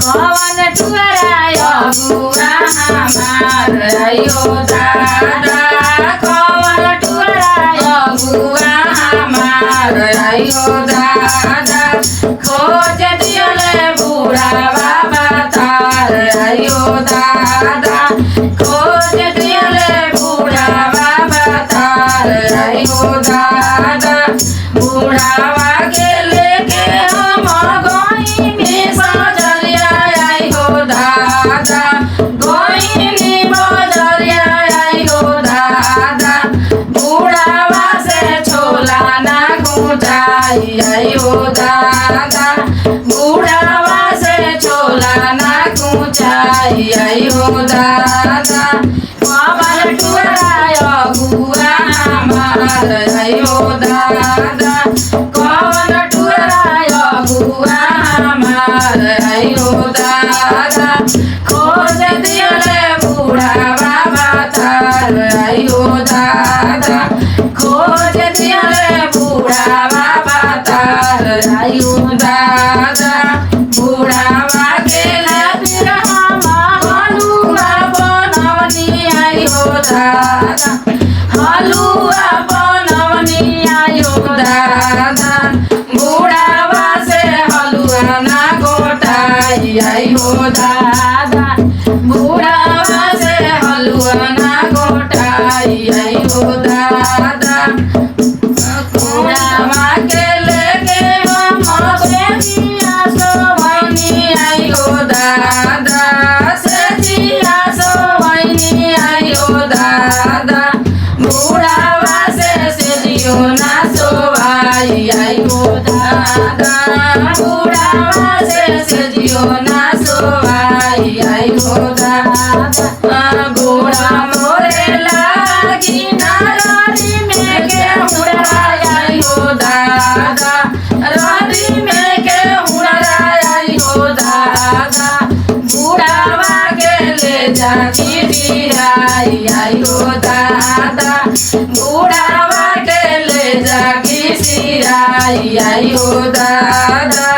कौन टुअराय अगुआ हमार आयो दादा कौन टुअराय अगुआ हमार आयो दादा खोज दियले बूढ़ा बाबा तार आयो दादा खोज दियले बूढ़ा बाबा तार आयो दादा बूढ़ावा के लेके हम गोइनी बजरिया आइयो दादा गोइनी बजरिया आइयो दादा बूढ़ावा से छोला ना गुजाई आइयो दादा बूढ़ावा से छोला ना गुजाई आइयो दादा कौन टुअराय अगुआ हमार आइयो दादा कौन टुअराय अगुआ हमार आइयो दादा खोज दियले बूढ़ा बाबा तार आइयो दादा खोज दियले बूढ़ा बाबा तार आइयो दादा बूढ़ावा के फिर हम हलुआ बनवनी आइयो दादा हलुआ बनवनी आइयो दादा बूढ़ावा से हलुआ ना गोटाई आइयो दादा बूढ़ावा से हलुआ ना गोटाई आइयो दादा बूढ़ावा के लेके हम सेजिया सोवनी आइयो दादा सेजिया सोवनी आइयो दादा बूढ़ावा से सेजियो ना सोवाई आइयो दादा बूढ़ावा से सेजियो ना सोवाई आइयो दादा गोड़ा मोरे लागी नारी में के उड़ाई आइयो दादा रानी में के उड़ाई आइयो दादा बूढ़ावा के ले जाती बिराई आइयो दादा बूढ़ावा के ले जाती सिराई आइयो दादा